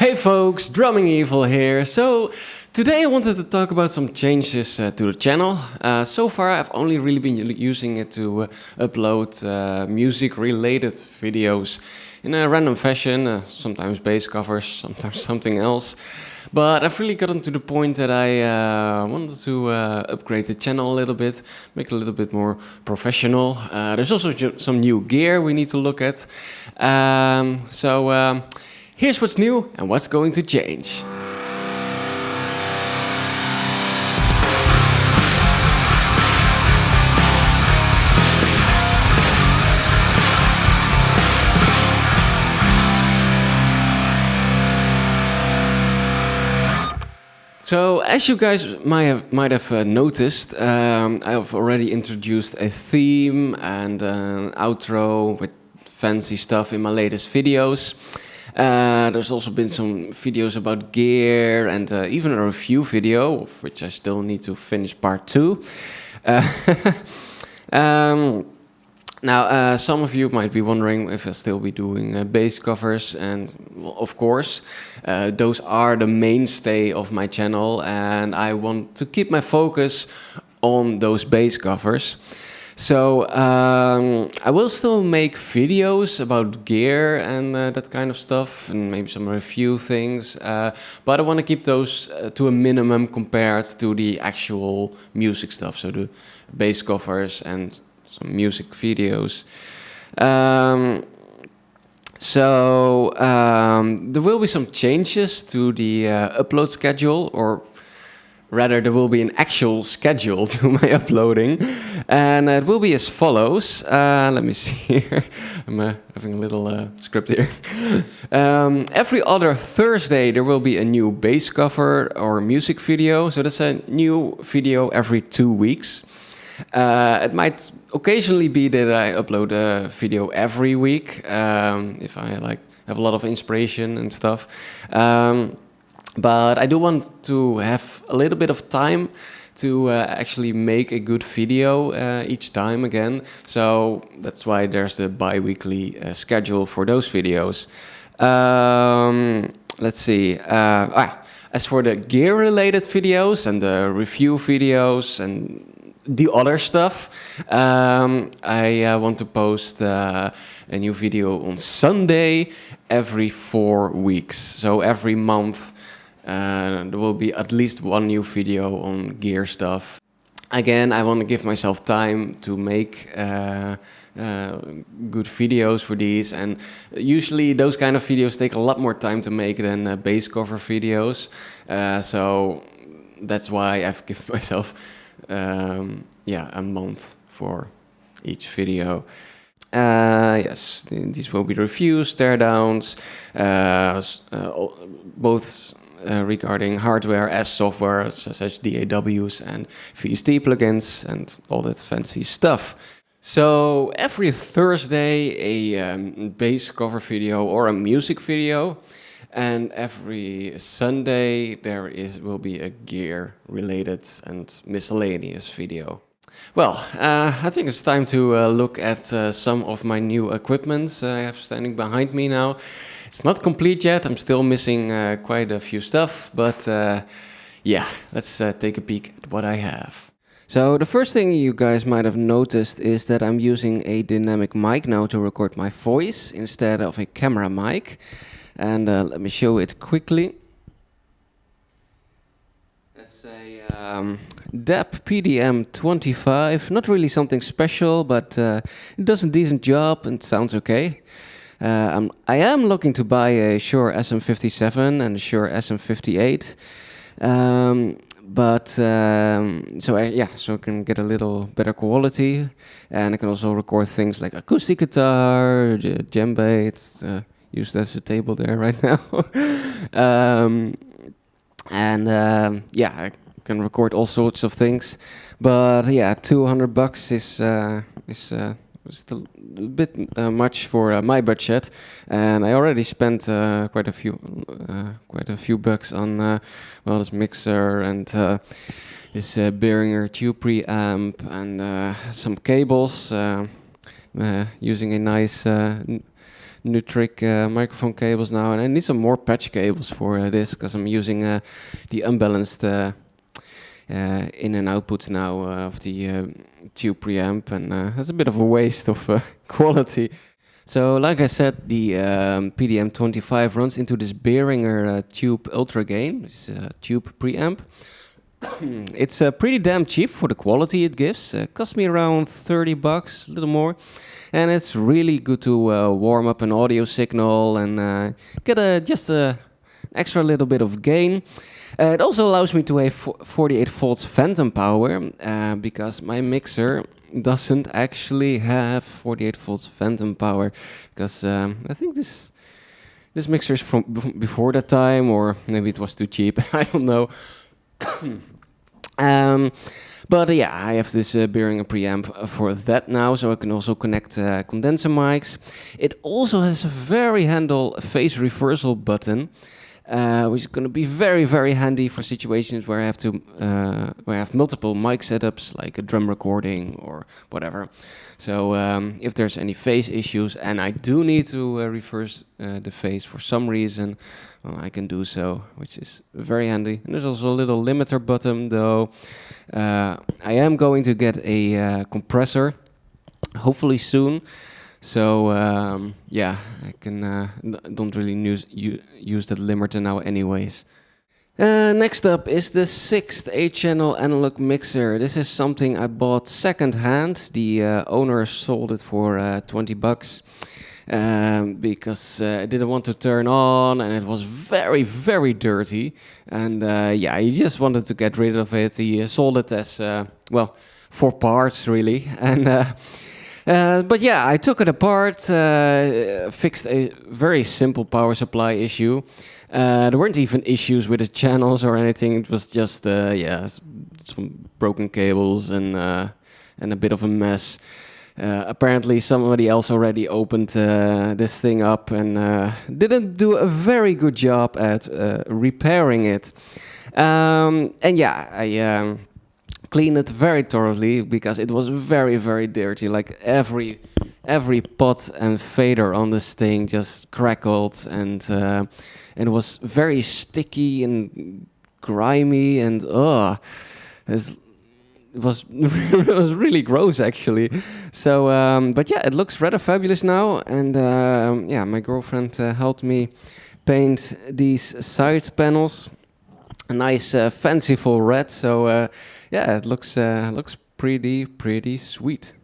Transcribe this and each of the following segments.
Hey folks, DrummingEvil here. So today I wanted to talk about some changes to the channel. So far I've only really been using it to upload music related videos in a random fashion, sometimes bass covers, sometimes something else. But I've really gotten to the point that I wanted to upgrade the channel a little bit, make it a little bit more professional. There's also some new gear we need to look at. Here's what's new and what's going to change. So, as you guys might have noticed, I have already introduced a theme and an outro with fancy stuff in my latest videos. There's also been some videos about gear and even a review video, of which I still need to finish part 2. Now, some of you might be wondering if I'll still be doing bass covers, and well, of course, those are the mainstay of my channel, and I want to keep my focus on those bass covers. So I will still make videos about gear and that kind of stuff, and maybe some review things, but I want to keep those to a minimum compared to the actual music stuff, so the bass covers and some music videos. There will be some changes to the upload schedule, or rather, there will be an actual schedule to my uploading, and it will be as follows. Let me see here. I'm having a little script here. Every other Thursday, there will be a new bass cover or music video. So that's a new video every 2 weeks. It might occasionally be that I upload a video every week if I have a lot of inspiration and stuff. But I do want to have a little bit of time to actually make a good video each time again. So that's why there's the bi-weekly schedule for those videos. Let's see. As for the gear-related videos and the review videos and the other stuff, I want to post a new video on Sunday every 4 weeks. So every month there will be at least one new video on gear stuff. Again, I want to give myself time to make good videos for these, and usually those kind of videos take a lot more time to make than bass cover videos. So that's why I've given myself a month for each video. Yes, these will be reviews, teardowns, both regarding hardware as software, such as DAWs and VST plugins and all that fancy stuff. So every Thursday a bass cover video or a music video, and every Sunday there will be a gear related and miscellaneous video. Well, I think it's time to look at some of my new equipment I have standing behind me now. It's not complete yet, I'm still missing quite a few stuff, but yeah, let's take a peek at what I have. So the first thing you guys might have noticed is that I'm using a dynamic mic now to record my voice instead of a camera mic. And let me show it quickly. It's a DAP PDM 25, not really something special, but it does a decent job and sounds okay. I am looking to buy a Shure SM57 and a Shure SM58, so I can get a little better quality, and I can also record things like acoustic guitar, djembe. It's used as a table there right now, I can record all sorts of things. But yeah, $200 is still a bit much for my budget, and I already spent quite a few bucks on this mixer and this Behringer tube preamp and some cables, using a nice Nutric microphone cables now, and I need some more patch cables for this because I'm using the unbalanced in and outputs now of the tube preamp, and that's a bit of a waste of quality. So, like I said, the PDM25 runs into this Behringer tube ultra gain, it's a tube preamp. It's pretty damn cheap for the quality it gives. Cost me around 30 bucks, a little more. And it's really good to warm up an audio signal and get just a extra little bit of gain. It also allows me to have 48 volts phantom power because my mixer doesn't actually have 48 volts phantom power, because I think this mixer is from before that time, or maybe it was too cheap. I don't know. But yeah, I have this Behringer preamp for that now, so I can also connect condenser mics. It also has a very handy phase reversal button, which is going to be very, very handy for situations where I have to where I have multiple mic setups, like a drum recording or whatever. So if there's any phase issues and I do need to reverse the phase for some reason, well, I can do so, which is very handy. And there's also a little limiter button, though. I am going to get a compressor, hopefully soon. So yeah, I can don't really use that limiter now anyways. Next up is the 6th 8-channel analog mixer. This is something I bought second hand. The owner sold it for 20 bucks. Because I didn't want to turn on, and it was very, very dirty. And yeah, he just wanted to get rid of it. He sold it as, well, for parts, really. And but yeah, I took it apart, fixed a very simple power supply issue. There weren't even issues with the channels or anything. It was just, yeah, some broken cables and a bit of a mess. Apparently somebody else already opened this thing up and didn't do a very good job at repairing it. And yeah, I cleaned it very thoroughly because it was very, very dirty. Like every pot and fader on this thing just crackled, and it was very sticky and grimy, and it was it was really gross, actually. So, but yeah, it looks rather fabulous now, and yeah, my girlfriend helped me paint these side panels a nice fanciful red. So yeah, it looks pretty sweet.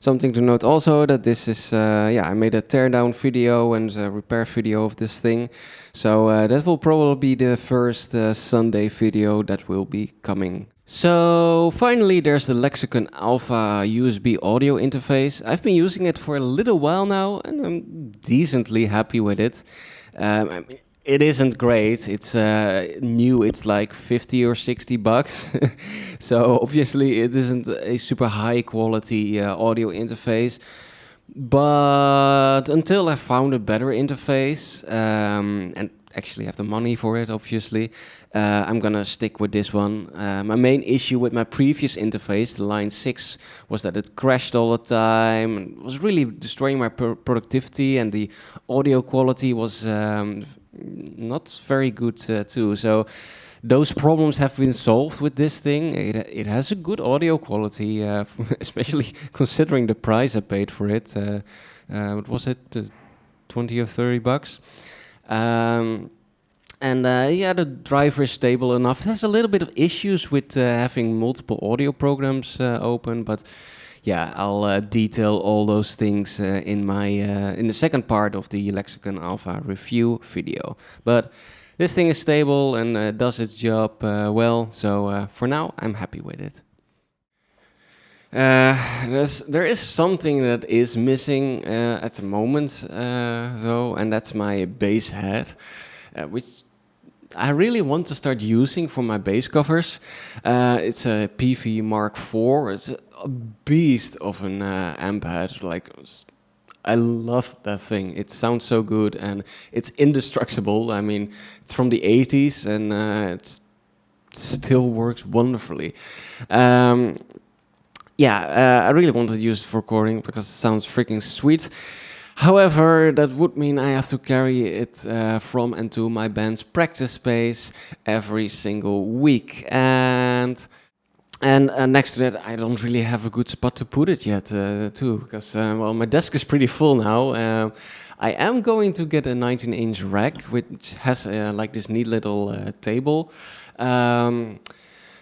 Something to note also that this is, yeah, I made a teardown video and a repair video of this thing. So that will probably be the first Sunday video that will be coming. So finally there's the Lexicon Alpha USB audio interface. I've been using it for a little while now and I'm decently happy with it. It isn't great. It's new. It's like 50 or 60 bucks. So obviously it isn't a super high quality audio interface. But until I found a better interface and actually have the money for it, obviously, I'm gonna stick with this one. My main issue with my previous interface, the Line 6, was that it crashed all the time and was really destroying my productivity, and the audio quality was not very good too. So those problems have been solved with this thing. It has a good audio quality, especially considering the price I paid for it. What was it, 20 or 30 bucks? And yeah, the driver is stable enough. It has a little bit of issues with having multiple audio programs open, but yeah, I'll detail all those things in my in the second part of the Lexicon Alpha review video. But this thing is stable and does its job well, so for now I'm happy with it. There is something that is missing at the moment, though, and that's my bass head, which I really want to start using for my bass covers. It's a PV Mark IV. It's a beast of an amp head. Like, I love that thing. It sounds so good and it's indestructible. I mean, it's from the 80s and it still works wonderfully. Yeah, I really wanted to use it for recording because it sounds freaking sweet. However, that would mean I have to carry it from and to my band's practice space every single week. And next to that, I don't really have a good spot to put it yet, too, because well, my desk is pretty full now. I am going to get a 19-inch rack, which has like this neat little table. Um,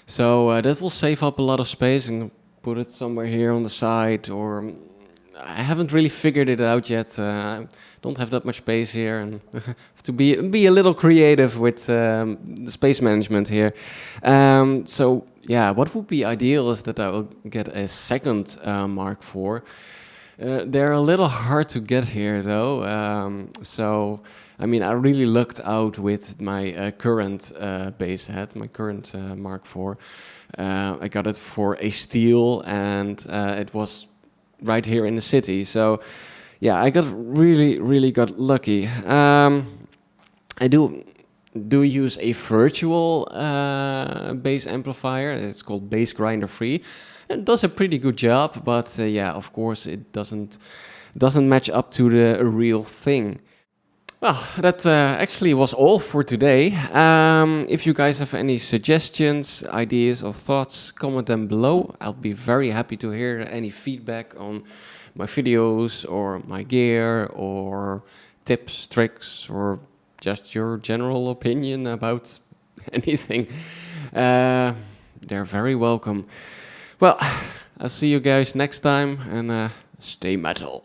so that will save up a lot of space and put it somewhere here on the side, or I haven't really figured it out yet. I don't have that much space here, and have to be a little creative with the space management here. So yeah, what would be ideal is that I will get a second Mark IV. They're a little hard to get here though. So I mean, I really lucked out with my current bass head, my current Mark IV. I got it for a steal, and it was right here in the city. So yeah, I got really got lucky. I do use a virtual bass amplifier. It's called Bass Grinder Free. It does a pretty good job, but yeah, of course it doesn't match up to the real thing. Well, that actually was all for today. If you guys have any suggestions, ideas, or thoughts, comment them below. I'll be very happy to hear any feedback on my videos or my gear or tips, tricks, or just your general opinion about anything. They're very welcome. Well, I'll see you guys next time, and stay metal.